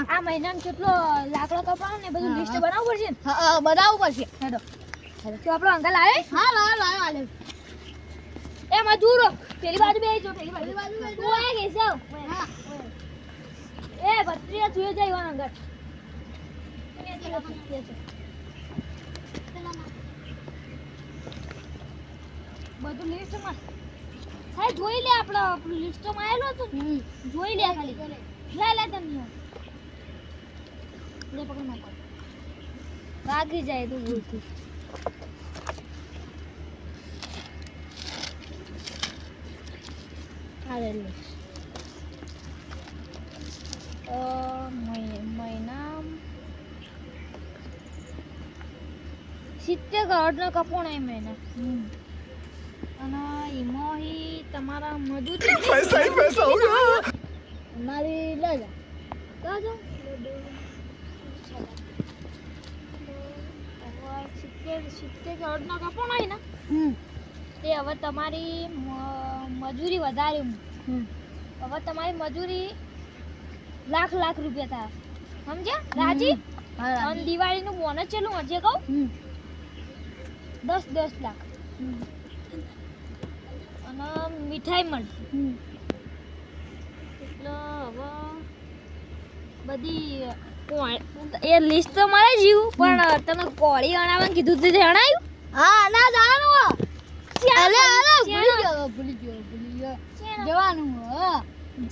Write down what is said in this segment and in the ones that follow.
આ મહિનામાં કેટલો લાકડો કપાવાનો ને બધું લિસ્ટ બનાવવું પડશે ને? હા બનાવવું પડશે. હેડો તો આપણો અંકલ આવે. હા લાયો આલે. એ મજૂરો પેલી બાજુ બેસજો, પેલી બાજુ બેસજો. ઓય કેસવ. હા એ બત્રીયા જોઈ જાય ઈવન અંકલ. બધું લિસ્ટમાં સાહેબ જોઈ લે. આપણું લિસ્ટમાં આવેલું હતું ને, જોઈ લે ખાલી. લે તમને લે પકડ નાખો. ભાગી જાય તું ભૂલથી. મહિના 70 કરોડનો કપોણ એ મહિના. અને એમાં તમારા મજૂરી पैसा ही पैसा होगा। મારી લઈ જા. તો જો 70 કરોડનો કપોણ હોય ને તે હવે તમારી મજૂરી વધારે. હવે તમારી મજૂરી લાખ રૂપિયા થાય. સમજ્યા રાજી? અને દિવાળીનું બોનસ ચેલું હજે કહું 10 લાખ. અને મીઠાઈ મળશે. એટલે હવે બધી એ લિસ્ટ તો મળે જીવ, પણ તમે કોળી અણાવવાનું કીધું તે જણાયું? હા ના જવાનું. ચાલો, ભૂલી ગયો જવાનું. હા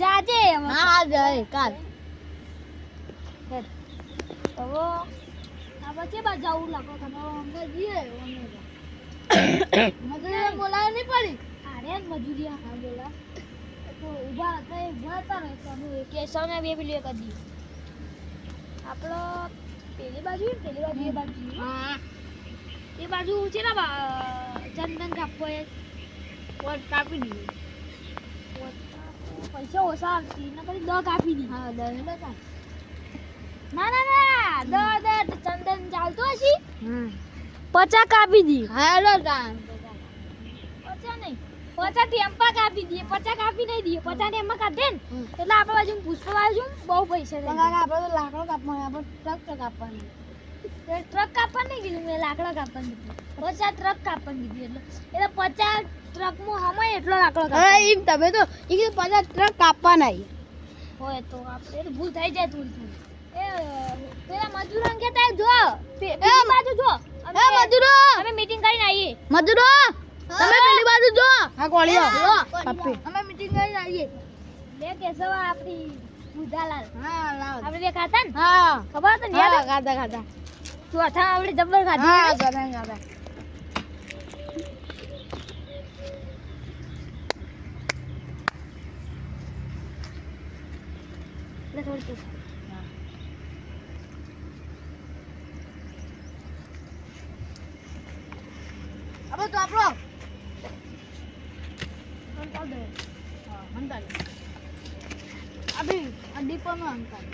જાજે હવે. હા જાય કાલ. હવે આ પછી બા જાવું લાગો તમે. અંદર જઈએ મજૂરી બોલાવે નહીં પડી. આરે મજૂરી હા બોલા તો ઊભા હતા રહે તમે કે સૌને બે પેલી કરી દી. આપણો પેલી બાજુ એ બાજુ. હા એ બાજુ છે ને ચંદન કાપવો એ વોટ કાપી દીધી. પૈસા ઓછા આવતી ને કરી 10 કાપી દી. હા દસ ના ચંદન ચાલતો હશે હા 50 કાપી દી. હાલો તાન 50 નહીં 50 ટેમ્પા કાપી દઈએ. 50 કાપી નહીં દઈએ. 50 ટેમ્પા કાઢે ને એટલે આપણે બાજુ પુષ્પા બાજુ બહુ પૈસા થઈ જાય. આપણે તો લાકડો કાપવાનો, આપણે ટ્રક કાપવાની. ટ્રક કાપવા નહીં કીધું મેં, લાકડા કાપવાનું કીધું. 50 ટ્રક કાપવાનું કીધું. એટલે 50 ટ્રકમાં હમાય એટલો લાકડો હવે કાપવાનો એમ તમે તો એ કીધું 50 ટ્રક કાપવાના હોય તો આપણે તો ભૂલ થઈ જાય થોડી. એ પેલા મજૂરોને કહેતા જો પેલી બાજુ જો. એ મજૂરો અમે મીટિંગ કરીને આવીએ. મજૂરો તમે પેલી બાજુ જો. હા કોળીઓ કાપી અમે મીટિંગ કરીને આવીએ. લે કેશવા આપણી બુધાલાલ હા લાવ. આપણે બે ખાતા ને હા ખબર હતો ને હા યાદ? ખાધા ચોથા આપણે જબ્બર હા ખાધી. ખાધા એટલે થોડી કેશ. હવે તો આપણો અંકલ દે. હા હંતાલ અભી આ ડીપોનો હંતાલ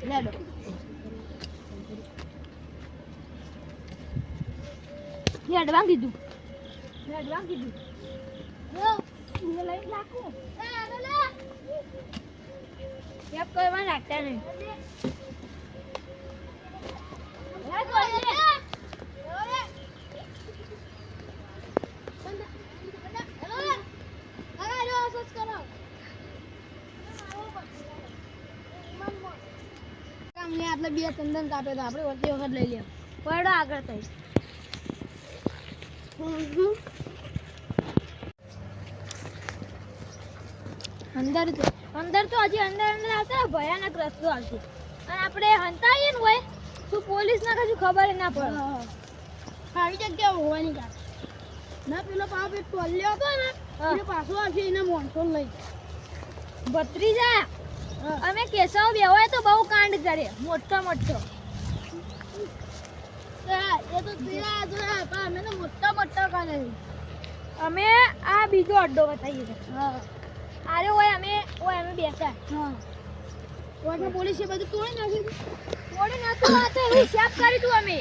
લેડો હેડવા કીધું. યો મને લઈ નાખો. એ આલે કેપ કરવા નાખતા નહીં. આટલે બે ચંદન કાપે તો આપણે વખતે વખત લઈ લે. પડો આગળ થઈ. અંદર તો હજી અંદર આવતા ભયાનક રસ્તો આવશે. અને આપણે હંતાઈએ ને હોય તો પોલીસ ના કશું ખબર ના પડે. આવી જગ્યા હોવાની કાંઈ ના પેલો પાપ એક ટોલ્યો હતો ને એ પાછો આવશે એને મોણસો લઈ. ભત્રીજા અમે કેશવ બેવાય તો બહુ કાંડ કરે મોટો. એ તો તેરા જોયા પણ અમે તો મોટા કાલે. અમે આ બીજો અડ્ડો બતાવીએ છીએ. હા આરે હોય અમે બેસા. હા ઓને પોલીસે બધું તોડી નાખ્યું. થોડી નતું આ તો એવું શેપ કરી તું અમે.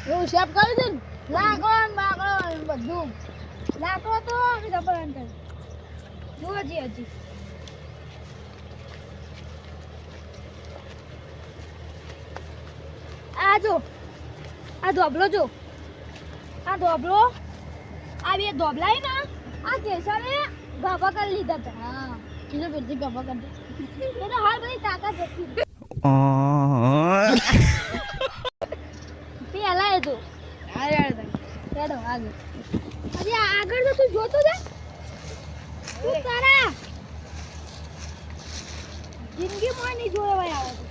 એવું શેપ કરી દે ને લાકડો ને બાકડો ને બધું. લાકડો તો અમે જબર અંતર. જો હજી આ જો આ ધોબલો જો આ ધોબલો આ બે ધોબલા હે ને આ કેસરે ગાભા કરી લીધા હતા હા કીધું ફેરથી ગભા કરી દે એ તો હાલ બધી તાકાત જતી રહી. પેલા એ તો હેડો આગળ અરે આગળ તો તું જોતો જા તું તારા જિંદગીમાં નહીં જોયો ભાઈ આવો